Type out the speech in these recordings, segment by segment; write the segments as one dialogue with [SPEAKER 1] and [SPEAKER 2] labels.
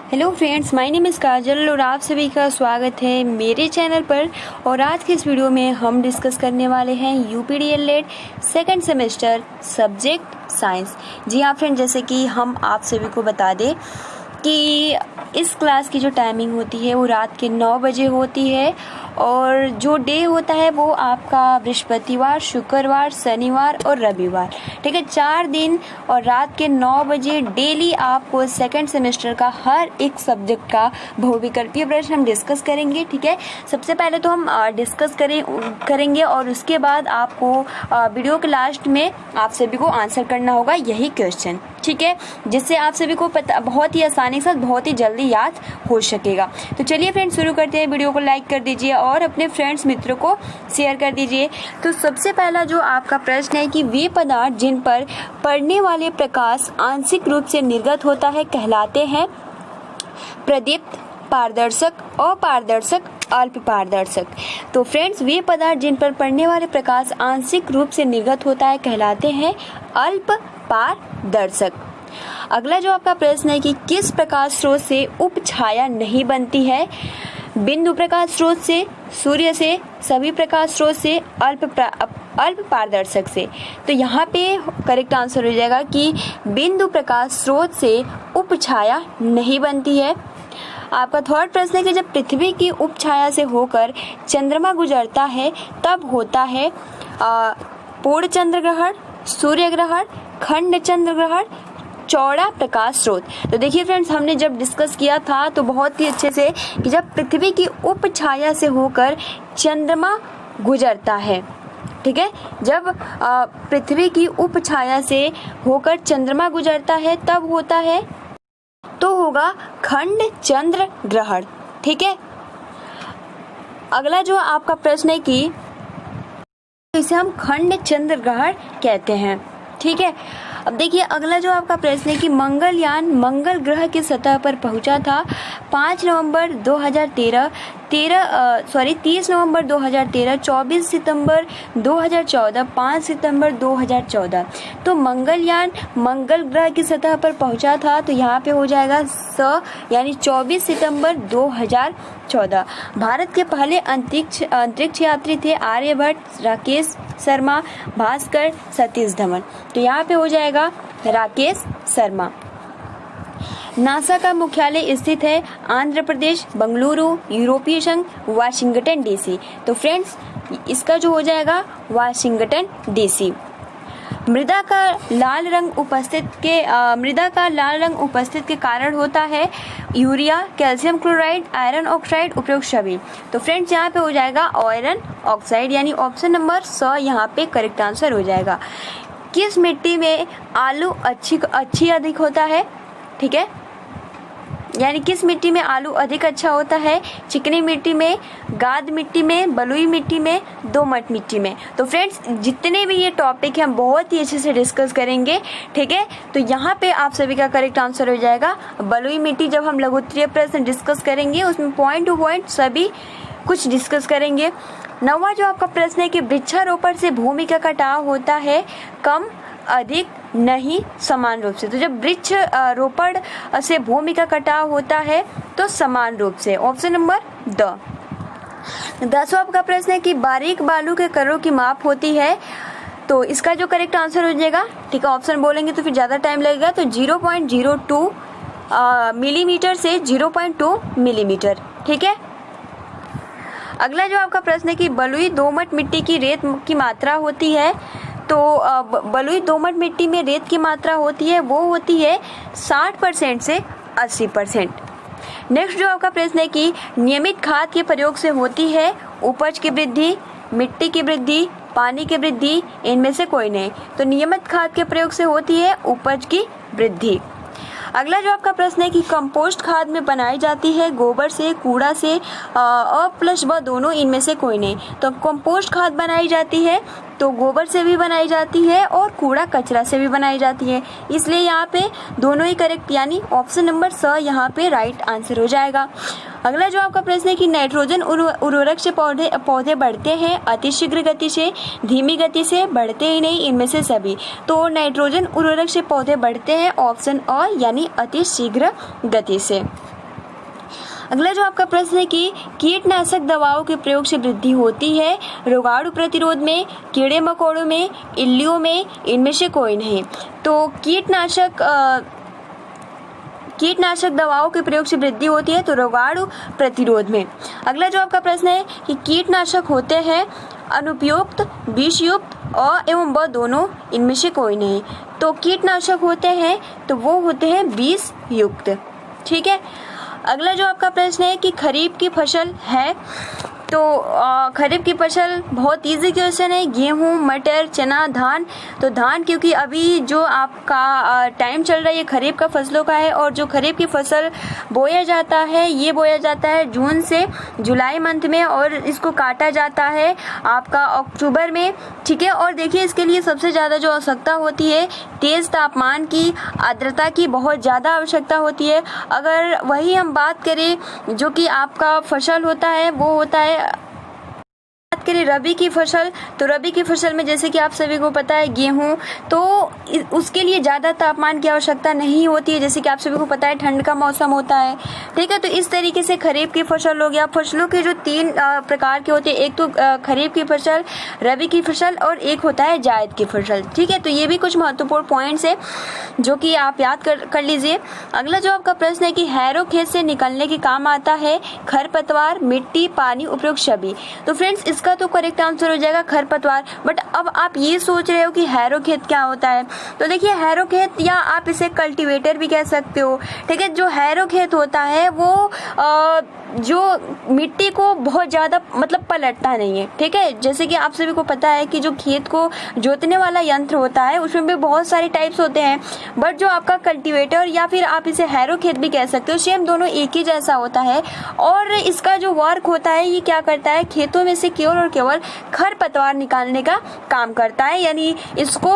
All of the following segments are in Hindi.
[SPEAKER 1] Hello friends, my name is Kajal और आप सभी का स्वागत है मेरे चैनल पर। और आज के इस वीडियो में हम डिस्कस करने वाले हैं यूपीडीएलएड सेकंड सेमेस्टर सब्जेक्ट साइंस। जी हाँ फ्रेंड, जैसे कि हम आप सभी को बता दें कि इस क्लास की जो टाइमिंग होती है वो रात के 9 बजे होती है और जो डे होता है वो आपका बृहस्पतिवार, शुक्रवार, शनिवार और रविवार। ठीक है, 4 दिन और रात के 9 बजे डेली आपको सेकंड सेमेस्टर का हर एक सब्जेक्ट का बहुविकल्पीय प्रश्न हम डिस्कस करेंगे। ठीक है, सबसे पहले तो हम डिस्कस करेंगे और उसके बाद आपको वीडियो के लास्ट में आप सभी को आंसर करना होगा यही क्वेश्चन। ठीक है, जिससे आप सभी को पता बहुत ही आसानी के साथ बहुत ही जल्दी याद हो सकेगा। तो चलिए फ्रेंड्स शुरू करते हैं। वीडियो को लाइक कर दीजिए और अपने फ्रेंड्स मित्रों को शेयर कर दीजिए। तो सबसे पहला जो आपका प्रश्न है कि वे पदार्थ जिन पर पड़ने वाले प्रकाश आंशिक रूप से निर्गत होता है कहलाते हैं प्रदीप्त, पारदर्शक, अपारदर्शक, अल्प पारदर्शक। तो फ्रेंड्स, वे पदार्थ जिन पर पड़ने वाले प्रकाश आंशिक रूप से निर्गत होता है कहलाते हैं अल्प पारदर्शक। अगला जो आपका प्रश्न है कि किस प्रकाश स्रोत से उपछाया नहीं बनती है? बिंदु प्रकाश स्रोत से, सूर्य से, सभी प्रकाश स्रोत से, अल्प पारदर्शक से। तो यहाँ पे करेक्ट आंसर हो जाएगा कि बिंदु प्रकाश स्रोत से उपछाया नहीं बनती है। आपका थर्ड प्रश्न है कि जब पृथ्वी की उपछाया से होकर चंद्रमा गुजरता है तब होता है पूर्ण चंद्र ग्रहण, सूर्य ग्रहण, खंड चंद्र ग्रहण, चौड़ा प्रकाश स्रोत। तो देखिए फ्रेंड्स, हमने जब डिस्कस किया था तो बहुत ही अच्छे से कि जब पृथ्वी की उपछाया से होकर चंद्रमा गुजरता है, ठीक है, जब पृथ्वी की उपछाया से होकर चंद्रमा गुजरता है तब होता है तो होगा खंड चंद्र ग्रहण। ठीक है, अगला जो आपका प्रश्न है कि इसे हम खंड चंद्र ग्रहण कहते हैं। ठीक है, अब देखिए अगला जो आपका प्रश्न है कि मंगलयान मंगल ग्रह की सतह पर पहुंचा था 5 नवंबर 2013, 30 नवंबर 2013, 24 सितंबर 2014, 5 सितंबर 2014। तो मंगलयान मंगल ग्रह की सतह पर पहुंचा था तो यहाँ पे हो जाएगा यानी 24 सितंबर 2014। भारत के पहले अंतरिक्ष यात्री थे आर्यभट्ट, राकेश शर्मा, भास्कर, सतीश धवन। तो यहाँ पे हो जाएगा राकेश शर्मा। नासा का मुख्यालय स्थित है आंध्र प्रदेश, बेंगलुरु, यूरोपीय संघ, वाशिंगटन डीसी। तो फ्रेंड्स, इसका जो हो जाएगा वाशिंगटन डीसी। मृदा का लाल रंग उपस्थित के कारण होता है urea, calcium chloride, iron oxide उपयुक्त सभी। तो फ्रेंड्स, यहाँ पे हो जाएगा आयरन ऑक्साइड, यानी ऑप्शन नंबर 100 यहाँ पे करेक्ट आंसर हो जाएगा। किस मिट्टी में आलू अच्छी अधिक होता है? ठीक है, यानी किस मिट्टी में आलू अधिक अच्छा होता है? चिकनी मिट्टी में, गाद मिट्टी में, बलुई मिट्टी में, दोमट मिट्टी में। तो फ्रेंड्स, जितने भी ये टॉपिक हैं हम बहुत ही अच्छे से डिस्कस करेंगे। ठीक है, तो यहाँ पे आप सभी का करेक्ट आंसर हो जाएगा बलुई मिट्टी। जब हम लघुत्तरीय प्रश्न डिस्कस करेंगे उसमें पॉइंट टू पॉइंट सभी कुछ डिस्कस करेंगे। 9वां जो आपका प्रश्न है कि वृक्षारोपण से भूमि का कटाव होता है कम, अधिक, नहीं, समान रूप से। तो जब वृक्ष रोपण से भूमि का कटाव होता है तो समान रूप से, ऑप्शन नंबर 10वां आपका प्रश्न है कि बारीक बालू के करों की माप होती है। तो इसका जो करेक्ट आंसर हो जाएगा, ठीक है, ऑप्शन बोलेंगे तो फिर ज्यादा टाइम लगेगा, तो 0.02 मिलीमीटर से 0.2 मिलीमीटर। ठीक है, अगला जो आपका प्रश्न है कि बलुई दोमट मिट्टी की रेत की मात्रा होती है। तो बलुई दोमट मिट्टी में रेत की मात्रा होती है वो होती है 60% से 80%। नेक्स्ट जो आपका प्रश्न है कि नियमित खाद के प्रयोग से होती है उपज की वृद्धि, मिट्टी की वृद्धि, पानी की वृद्धि, इनमें से कोई नहीं। तो नियमित खाद के प्रयोग से होती है उपज की वृद्धि। अगला जो आपका प्रश्न है कि कंपोस्ट खाद में बनाई जाती है गोबर से, कूड़ा से, प्लस व दोनों, इनमें से कोई नहीं। तो कंपोस्ट खाद बनाई जाती है तो गोबर से भी बनाई जाती है और कूड़ा कचरा से भी बनाई जाती है, इसलिए यहाँ पे दोनों ही करेक्ट, यानी ऑप्शन नंबर 100 यहाँ पे राइट आंसर हो जाएगा। अगला जो आपका प्रश्न है कि नाइट्रोजन उर्वरक से पौधे बढ़ते हैं अति शीघ्र गति से, धीमी गति से, बढ़ते ही नहीं, इनमें से सभी। तो नाइट्रोजन उर्वरक से पौधे बढ़ते हैं, ऑप्शन अ यानी अति शीघ्र गति से। अगला जो आपका प्रश्न है कि कीटनाशक दवाओं के प्रयोग से वृद्धि होती है रोगाणु प्रतिरोध में, कीड़े मकोड़ों में, इल्लियों में, इनमें से कोई नहीं। तो कीटनाशक दवाओं के प्रयोग से वृद्धि होती है तो रोगाणु प्रतिरोध में। अगला जो आपका प्रश्न है कि कीटनाशक होते हैं अनुपयुक्त, विषयुक्त एवं ब दोनों, इनमें से कोई नहीं। तो कीटनाशक होते हैं तो वो होते हैं विष युक्त। ठीक है। अगला जो आपका प्रश्न है कि खरीफ की फसल है, तो खरीफ की फसल बहुत इजी क्वेश्चन है, गेहूं, मटर, चना, धान। तो धान, क्योंकि अभी जो आपका टाइम चल रहा है ये खरीफ का फसलों का है, और जो खरीफ की फसल बोया जाता है ये बोया जाता है जून से जुलाई मंथ में, और इसको काटा जाता है आपका अक्टूबर में। ठीक है। और देखिए इसके लिए सबसे ज़्यादा जो आवश्यकता होती है तेज़ तापमान की, आर्द्रता की बहुत ज़्यादा आवश्यकता होती है। अगर वही हम बात करें जो कि आपका फसल होता है वो होता है, बात करें रबी की फसल, तो रबी की फसल में जैसे कि आप सभी को पता है गेहूं, तो उसके लिए ज़्यादा तापमान की आवश्यकता नहीं होती है, जैसे कि आप सभी को पता है ठंड का मौसम होता है। ठीक है। तो इस तरीके से खरीफ की फसल हो गया। फसलों के जो 3 प्रकार के होते हैं, एक तो खरीफ की फसल, रबी की फसल और एक होता है जायद की फसल। ठीक है। तो ये भी कुछ महत्वपूर्ण पॉइंट्स है जो कि आप याद कर लीजिए। अगला जो आपका प्रश्न है कि हैरो खेत से निकलने के काम आता है खरपतवार, मिट्टी, पानी, उपयुक्त सभी। तो फ्रेंड्स इसका तो करेक्ट आंसर हो जाएगा खरपतवार। बट अब आप ये सोच रहे हो कि हैरो खेत क्या होता है, तो देखिए हैरो खेत या आप इसे कल्टीवेटर भी कह सकते हो। ठीक है। जो हैरो खेत होता है वो जो मिट्टी को बहुत ज़्यादा मतलब पलटता नहीं है। ठीक है। जैसे कि आप सभी को पता है कि जो खेत को जोतने वाला यंत्र होता है उसमें भी बहुत सारे टाइप्स होते हैं, बट जो आपका कल्टीवेटर या फिर आप इसे हैरो खेत भी कह सकते हो, सेम दोनों एक ही जैसा होता है। और इसका जो वर्क होता है ये क्या करता है, खेतों में से केवल और केवल खरपतवार निकालने का काम करता है। यानी इसको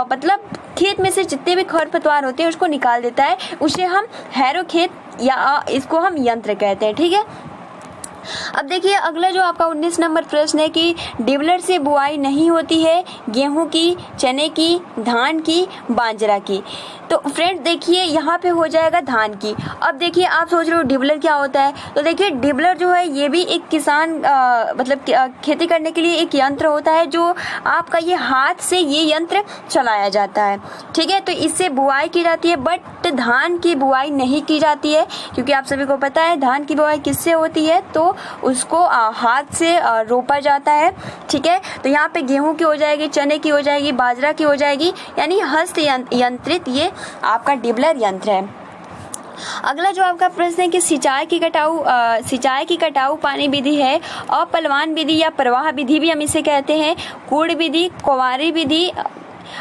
[SPEAKER 1] मतलब खेत में से जितने भी खरपतवार होते हैं उसको निकाल देता है, उसे हम हैरो खेत या इसको हम यंत्र कहते हैं। ठीक है। अब देखिए अगला जो आपका 19 नंबर प्रश्न है कि डिबलर से बुआई नहीं होती है गेहूं की, चने की, धान की, बाजरा की। तो फ्रेंड देखिए यहाँ पे हो जाएगा धान की। अब देखिए आप सोच रहे हो डिबलर क्या होता है, तो देखिए डिबलर जो है ये भी एक किसान मतलब खेती करने के लिए एक यंत्र होता है जो आपका ये हाथ से ये यंत्र चलाया जाता है। ठीक है। तो इससे बुआई की जाती है, बट धान की बुआई नहीं की जाती है, क्योंकि आप सभी को पता है धान की बुआई किससे होती है, तो उसको हाथ से रोपा जाता है। ठीक है। तो यहाँ पे गेहूं की हो जाएगी, चने की हो जाएगी, बाजरा की हो जाएगी, यानी हस्त यंत्रित ये आपका डिबलर यंत्र है। अगला जो आपका प्रश्न है कि सिंचाई की कटाऊ पानी विधि है अपलवान विधि या प्रवाह विधि भी हम इसे कहते हैं, कूड़ विधि, कुंवारी विधि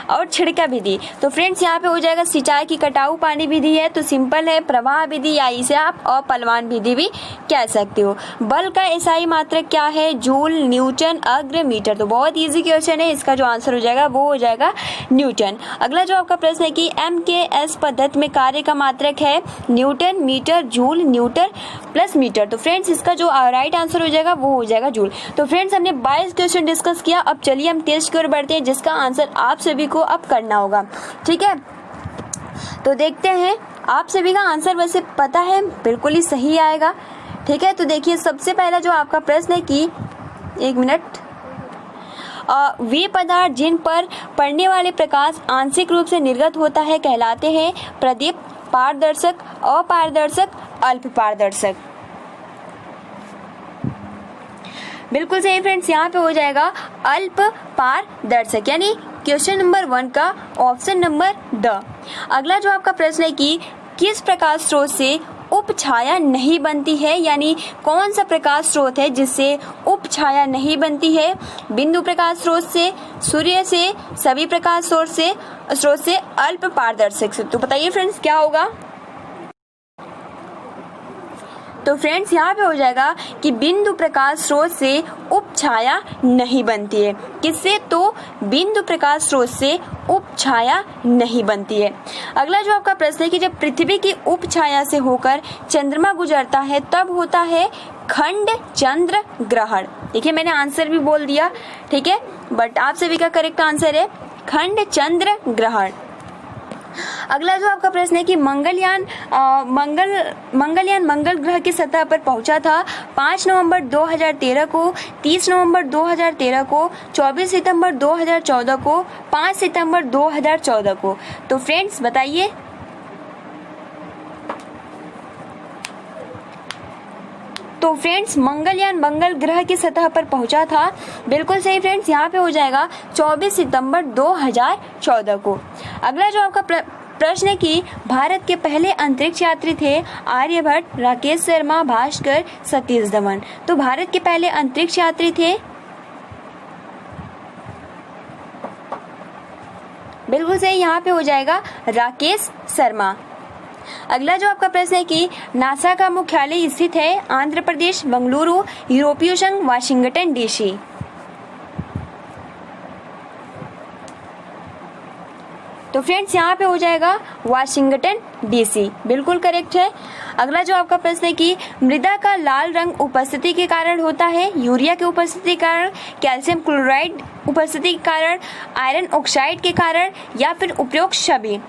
[SPEAKER 1] और छिड़का विधि। तो फ्रेंड्स यहाँ पे हो जाएगा सिंचाई की कटाऊ पानी विधि है तो सिंपल है प्रवाह विधि, या इसे आप अपलवान विधि भी कह सकते हो। बल का एसआई मात्रक क्या है, जूल, न्यूटन, अग्र, मीटर। तो बहुत इजी क्वेश्चन है, इसका जो आंसर हो जाएगा वो हो जाएगा न्यूटन। अगला जो आपका प्रश्न है कि MKS पद्धति में कार्य का मात्रक है newton, metre, joule, newton plus metre. तो फ्रेंड्स इसका जो राइट आंसर हो जाएगा वो हो जाएगा जूल। तो फ्रेंड्स हमने 22 क्वेश्चन डिस्कस किया। अब चलिए हम टेस्ट की ओर बढ़ते हैं जिसका आंसर आप सभी को अब करना होगा। ठीक है। तो देखते हैं, आप सभी का आंसर वैसे पता है बिल्कुल ही सही आएगा। ठीक है। तो देखिए सबसे पहला जो आपका प्रश्न है कि एक मिनट, वे पदार्थ जिन पर पड़ने वाले प्रकाश आंशिक रूप से निर्गत होता है कहलाते हैं प्रदीप्त, पारदर्शक, अपारदर्शक, अल्प पारदर्शक। बिल्कुल सही फ्रेंड्स, यहाँ पे हो जाएगा अल्प पारदर्शक, यानी क्वेश्चन नंबर 1 का ऑप्शन नंबर द। अगला जो आपका प्रश्न है कि किस प्रकाश स्रोत से उपछाया नहीं बनती है, यानी कौन सा प्रकाश स्रोत है जिससे उपछाया नहीं बनती है, बिंदु प्रकाश स्रोत से, सूर्य से, सभी प्रकाश स्रोत से, अल्प पारदर्शक से। तो बताइए फ्रेंड्स क्या होगा। तो फ्रेंड्स यहाँ पे हो जाएगा कि बिंदु प्रकाश स्रोत से उपछाया नहीं बनती है। किससे, तो बिंदु प्रकाश स्रोत से उपछाया नहीं बनती है। अगला जो आपका प्रश्न है कि जब पृथ्वी की उपछाया से होकर चंद्रमा गुजरता है तब होता है खंड चंद्र ग्रहण। देखिए मैंने आंसर भी बोल दिया, ठीक है, बट आप सभी का करेक्ट आंसर है खंड चंद्र ग्रहण। अगला जो आपका प्रश्न है कि मंगलयान मंगल ग्रह की सतह पर पहुंचा था 5 नवंबर 2013 को, 30 नवंबर 2013 को, 24 सितंबर 2014 को, 5 सितंबर 2014 को। तो फ्रेंड्स बताइए। तो फ्रेंड्स मंगलयान मंगल ग्रह की सतह पर पहुंचा था, बिल्कुल सही फ्रेंड्स, यहाँ पे हो जाएगा 24 सितंबर 2014 को। अगला जो आपका प्रश्न है कि भारत के पहले अंतरिक्ष यात्री थे आर्यभट्ट, राकेश शर्मा, भास्कर, सतीश धवन। तो भारत के पहले अंतरिक्ष यात्री थे, बिल्कुल सही, यहाँ पे हो जाएगा राकेश शर्मा। अगला जो आपका प्रश्न है कि नासा का मुख्यालय स्थित है आंध्र प्रदेश, बेंगलुरु, यूरोपीय संघ, वाशिंगटन डीसी। तो फ्रेंड्स यहाँ पे हो जाएगा वाशिंगटन डीसी, बिल्कुल करेक्ट है। अगला जो आपका प्रश्न है कि मृदा का लाल रंग उपस्थिति के कारण होता है, यूरिया के उपस्थिति के कारण, कैल्शियम क्लोराइड उपस्थिति के कारण, आयरन ऑक्साइड के कारण, या फिर उपरोक्त सभी।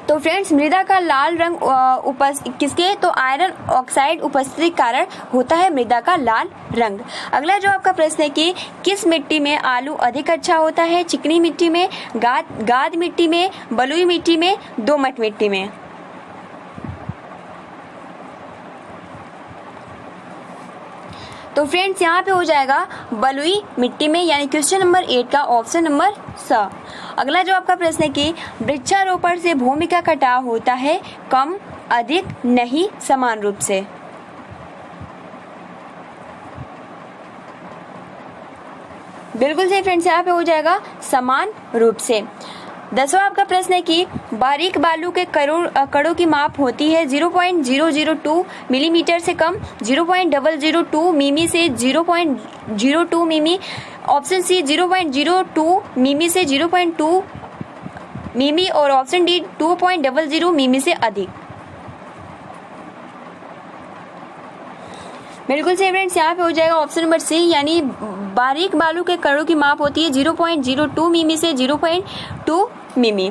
[SPEAKER 1] तो फ्रेंड्स मृदा का लाल रंग किसके, तो आयरन ऑक्साइड उपस्थिति के कारण होता है मृदा का लाल रंग। अगला जो आपका प्रश्न है कि किस मिट्टी में आलू अधिक अच्छा होता है, चिकनी मिट्टी में, गाद मिट्टी में, बलुई मिट्टी में, दोमट मिट्टी में। तो फ्रेंड्स यहाँ पे हो जाएगा बलुई मिट्टी में, यानी क्वेश्चन नंबर 8 का ऑप्शन नंबर स। अगला जो आपका प्रश्न है कि वृक्षारोपण से भूमि का कटाव होता है, कम, अधिक, नहीं, समान रूप से। बिल्कुल सही फ्रेंड्स, यहाँ पे हो जाएगा समान रूप से। 10वां आपका प्रश्न है कि बारीक बालू के कणों की माप होती है 0.002 मिलीमीटर से कम, 0.002 मिमी से 0.02 मिमी, ऑप्शन सी 0.02 मिमी से 0.2 मिमी, और ऑप्शन डी 2.00 मिमी से अधिक। बिल्कुल सही फ्रेंड्स, यहाँ पे हो जाएगा ऑप्शन नंबर सी, यानी बारीक बालू के कणों की माप होती है 0.02 मिमी से 0.2 मिमी।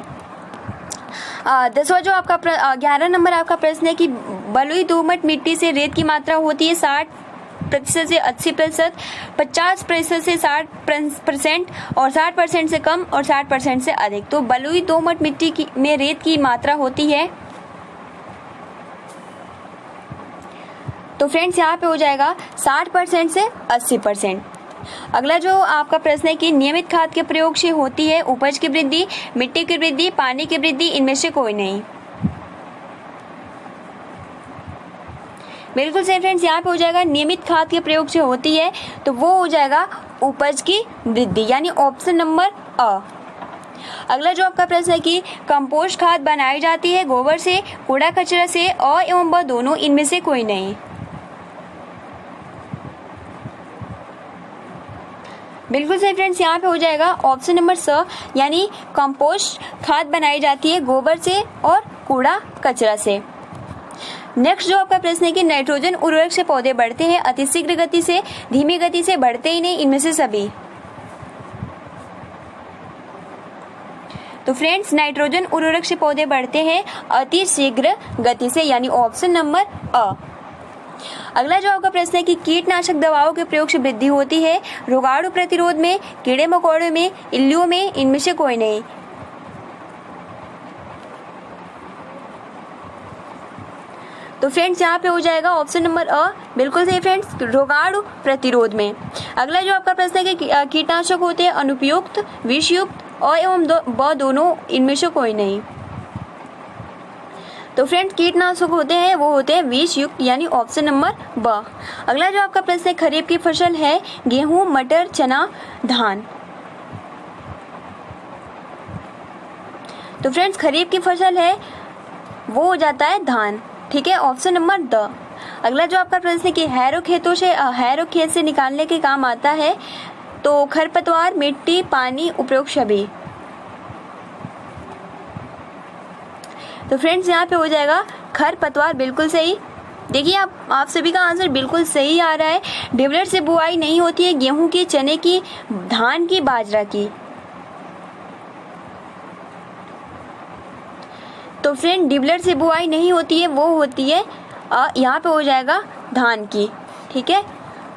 [SPEAKER 1] 10वां जो आपका 11 नंबर आपका प्रश्न है कि बलुई दोमट मिट्टी से रेत की मात्रा होती है 60% से 80%, 50% से 60%, और 60% से कम, और 60% से अधिक। तो बलुई दोमट मिट्टी में रेत की मात्रा होती है, तो फ्रेंड्स यहाँ पे हो जाएगा 60% से 80%। अगला जो आपका प्रश्न है कि नियमित खाद के प्रयोग से होती है उपज की वृद्धि, मिट्टी की वृद्धि, पानी की वृद्धि, इनमें से कोई नहीं। बिल्कुल सही फ्रेंड्स, यहाँ पे हो जाएगा नियमित खाद के प्रयोग से होती है, तो वो हो जाएगा उपज की वृद्धि, यानी ऑप्शन नंबर अ। अगला जो आपका प्रश्न है कि कंपोस्ट खाद बनाई जाती है गोबर से, कूड़ा कचरा से, अ एवं ब दोनों, इनमें से कोई नहीं। बिल्कुल सही फ्रेंड्स, यहाँ पे हो जाएगा ऑप्शन नंबर स, यानी कंपोस्ट खाद बनाई जाती है गोबर से और कूड़ा कचरा से। नेक्स्ट जो आपका प्रश्न है कि नाइट्रोजन उर्वरक से पौधे बढ़ते हैं अति शीघ्र गति से, धीमी गति से, बढ़ते ही नहीं, इनमें से सभी। तो फ्रेंड्स नाइट्रोजन उर्वरक से पौधे बढ़ते हैं अति शीघ्र गति से, यानी ऑप्शन नंबर अ। अगला जो आपका प्रश्न है कि कीटनाशक दवाओं के प्रयोग से वृद्धि होती है रोगाणु प्रतिरोध में, कीड़े मकोड़ों में, इल्लियों में, इनमें से कोई नहीं। तो फ्रेंड्स यहाँ पे हो जाएगा ऑप्शन नंबर अ, बिल्कुल सही फ्रेंड्स, रोगाणु प्रतिरोध में। अगला जो आपका प्रश्न है कि कीटनाशक होते हैं अनुपयुक्त, विषयुक्त, अ एवं ब दोनों, इनमें से कोई नहीं। तो फ्रेंड्स कीटनाशक होते हैं वो होते हैं विष युक्त, यानी ऑप्शन नंबर ब। अगला जो आपका प्रश्न है खरीफ की फसल है गेहूं, मटर, चना, धान। तो फ्रेंड्स खरीफ की फसल है वो हो जाता है धान, ठीक है, ऑप्शन नंबर द। अगला जो आपका प्रश्न है कि हैरो खेत से निकालने के काम आता है, तो खरपतवार, मिट्टी, पानी, उपरोक्त सभी। तो फ्रेंड्स यहाँ पे हो जाएगा खरपतवार, बिल्कुल सही। देखिए आप सभी का आंसर बिल्कुल सही आ रहा है। डिबलर से बुआई नहीं होती है गेहूं की, चने की, धान की, बाजरा की। तो फ्रेंड डिबलर से बुआई नहीं होती है, वो होती है यहाँ पे हो जाएगा धान की। ठीक है,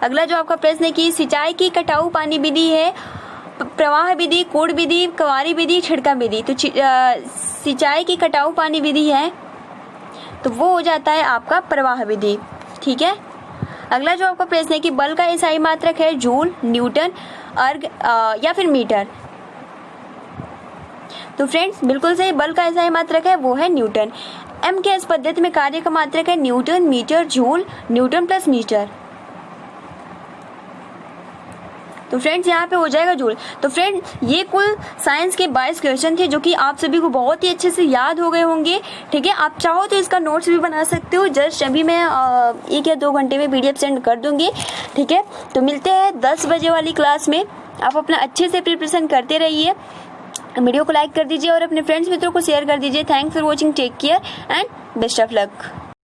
[SPEAKER 1] अगला जो आपका प्रश्न है कि सिंचाई की कटाऊ पानी विधि है प्रवाह विधि, कोड़ विधि, कवारी विधि, छिड़का विधि। तो सिंचाई की कटाऊ पानी विधि है तो वो हो जाता है आपका प्रवाह विधि। ठीक है, अगला जो आपका प्रश्न है कि बल का एसआई मात्रक है जूल, न्यूटन, अर्ग या फिर मीटर। तो फ्रेंड्स बिल्कुल सही, बल का एसआई मात्रक है वो है न्यूटन। एमकेएस पद्धति में कार्य का मात्रक है newton, metre, joule, newton plus metre. तो फ्रेंड्स यहाँ पे हो जाएगा जूल। तो फ्रेंड ये कुल साइंस के 22 क्वेश्चन थे जो कि आप सभी को बहुत ही अच्छे से याद हो गए होंगे। ठीक है, आप चाहो तो इसका नोट्स भी बना सकते हो, जस्ट अभी मैं 1 या 2 घंटे में PDF सेंड कर दूंगी। ठीक है, तो मिलते हैं 10 बजे वाली क्लास में। आप अपना अच्छे से प्रिपरेशन करते रहिए, वीडियो को लाइक कर दीजिए और अपने फ्रेंड्स मित्रों को शेयर कर दीजिए। Thanks for watching, take care and best of luck.